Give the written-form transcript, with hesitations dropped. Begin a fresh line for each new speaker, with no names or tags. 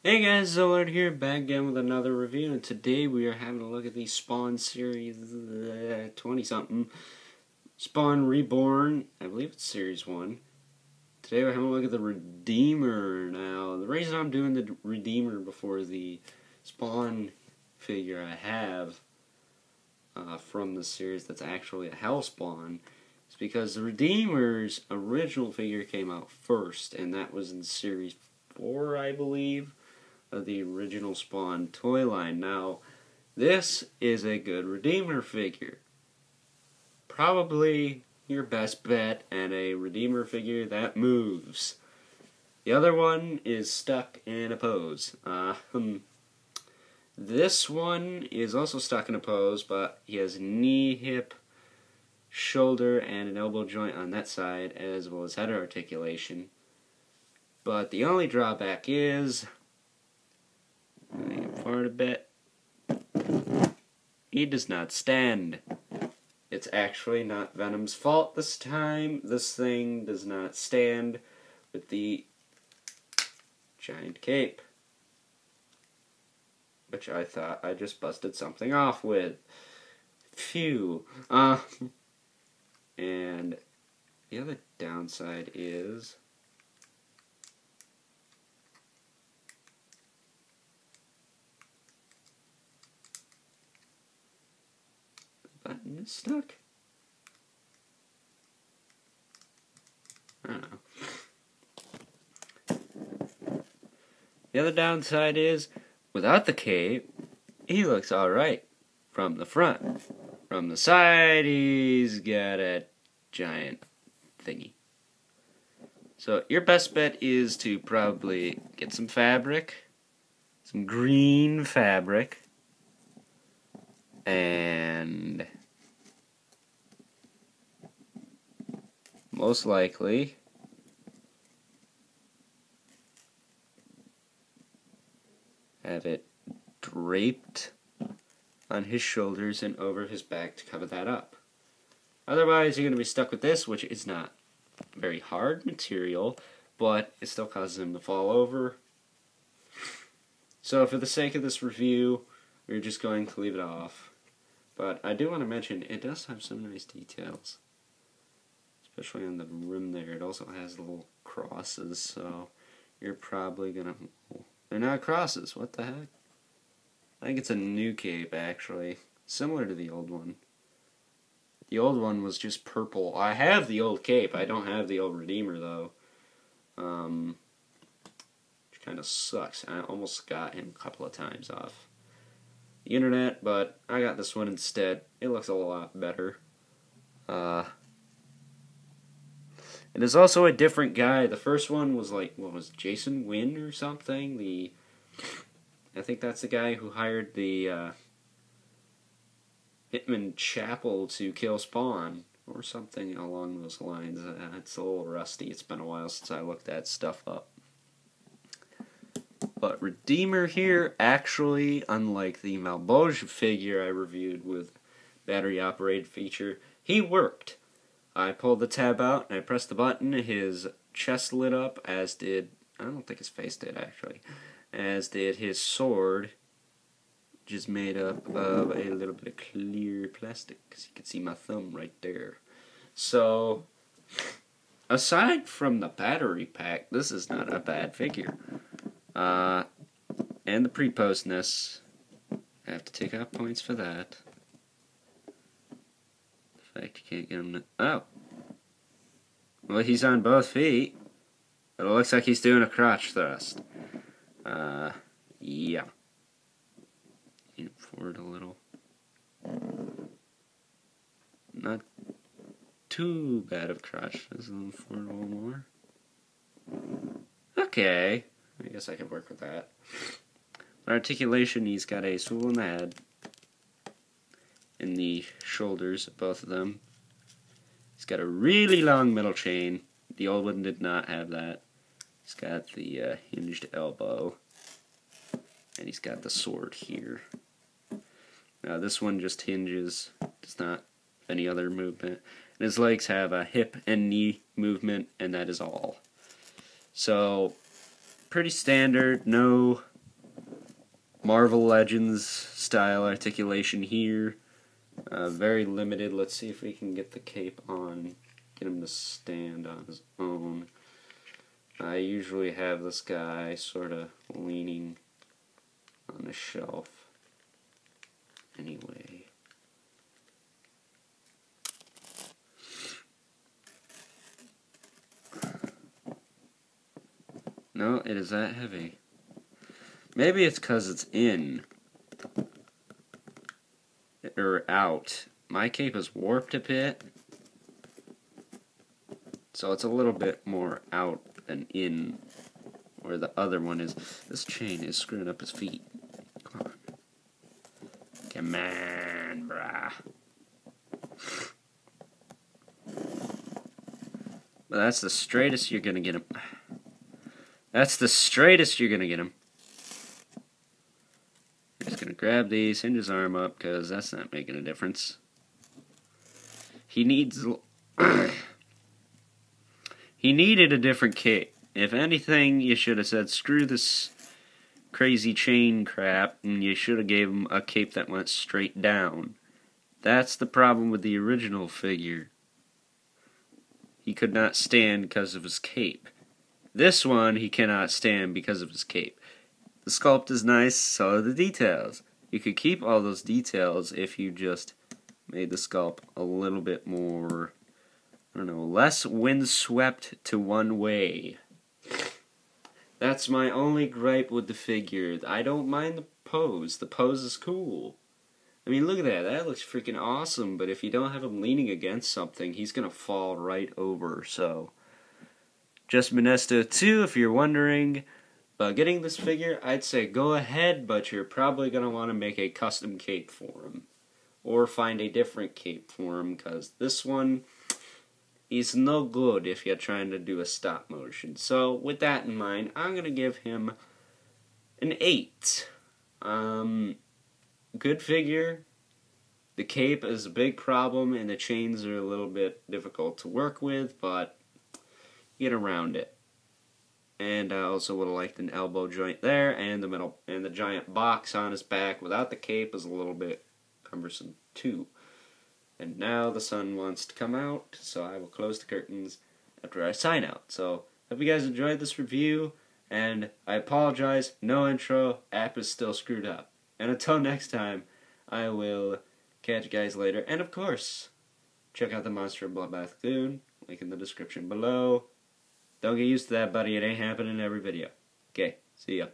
Hey guys, Zolard here, back again with another review, and today we are having a look at the Spawn series 20-something. Spawn Reborn, I believe it's series 1. Today we're having a look at the Redeemer. Now, the reason I'm doing the Redeemer before the Spawn figure I have from the series that's actually a Hellspawn is because the Redeemer's original figure came out first, and that was in series 4, I believe, of the original Spawn toy line. Now, this is a good Redeemer figure. Probably your best bet at a Redeemer figure that moves. The other one is stuck in a pose. This one is also stuck in a pose, but he has knee, hip, shoulder, and an elbow joint on that side, as well as head articulation. But the only drawback is, forward a bit, he does not stand. It's actually not Venom's fault this time. This thing does not stand with the giant cape, which I thought I just busted something off with. Phew. And the other downside is button is stuck. I don't know. The other downside is, without the cape, he looks alright from the front. From the side, he's got a giant thingy. So your best bet is to probably get some fabric, some green fabric, and most likely have it draped on his shoulders and over his back to cover that up. Otherwise, you're going to be stuck with this, which is not very hard material, but it still causes him to fall over. So for the sake of this review, we're just going to leave it off. But I do want to mention, it does have some nice details. Especially on the rim there. It also has little crosses, so you're probably going to... They're not crosses, what the heck? I think it's a new cape, actually. Similar to the old one. The old one was just purple. I have the old cape. I don't have the old Redeemer, though. Which kind of sucks. I almost got him a couple of times off the internet, but I got this one instead. It looks a lot better. It is also a different guy. The first one was like, what was it, Jason Wynn or something? I think that's the guy who hired the Hitman Chapel to kill Spawn, or something along those lines. It's a little rusty. It's been a while since I looked that stuff up. But Redeemer here, actually, unlike the Malboge figure I reviewed with battery-operated feature, he worked. I pulled the tab out, and I pressed the button. His chest lit up, as did... I don't think his face did, actually. As did his sword, which is made up of a little bit of clear plastic, because you can see my thumb right there. So, aside from the battery pack, this is not a bad figure. And the pre-postness, I have to take out points for that. The fact you can't get him to... Oh! Well, he's on both feet, but it looks like he's doing a crotch thrust. Yeah. Lean forward a little. Not too bad of crotch. Just lean forward a little more. Okay. I guess I could work with that. For articulation, he's got a swivel in the head. In the shoulders, both of them. He's got a really long middle chain. The old one did not have that. He's got the hinged elbow. And he's got the sword here. Now this one just hinges. Does not have any other movement. And his legs have a hip and knee movement, and that is all. So, pretty standard, no Marvel Legends style articulation here. Very limited. Let's see if we can get the cape on, get him to stand on his own. I usually have this guy sort of leaning on the shelf. Anyway. No, it is that heavy. Maybe it's because it's in. Or out. My cape is warped a bit. So it's a little bit more out than in. Where the other one is. This chain is screwing up his feet. Come on. Come on, brah. But that's the straightest you're gonna get him. That's the straightest you're gonna get him. I'm just gonna grab these, hinge his arm up, because that's not making a difference. He needs... he needed a different cape. If anything, you should have said, screw this crazy chain crap, and you should have gave him a cape that went straight down. That's the problem with the original figure. He could not stand because of his cape. This one, he cannot stand because of his cape. The sculpt is nice, so are the details. You could keep all those details if you just made the sculpt a little bit more, I don't know, less windswept to one way. That's my only gripe with the figure. I don't mind the pose. The pose is cool. I mean, look at that. That looks freaking awesome, but if you don't have him leaning against something, he's going to fall right over, so... Just Minesto 2, if you're wondering. But getting this figure, I'd say go ahead, but you're probably going to want to make a custom cape for him. Or find a different cape for him, because this one is no good if you're trying to do a stop motion. So, with that in mind, I'm going to give him an 8. Good figure. The cape is a big problem, and the chains are a little bit difficult to work with, but get around it. And I also would have liked an elbow joint there, and the giant box on his back without the cape is a little bit cumbersome too. And now the sun wants to come out, so I will close the curtains after I sign out. So, hope you guys enjoyed this review, and I apologize, no intro, app is still screwed up. And until next time, I will catch you guys later, and of course, check out the Monster Bloodbath Goon, link in the description below. Don't get used to that, buddy. It ain't happening in every video. Okay, see ya.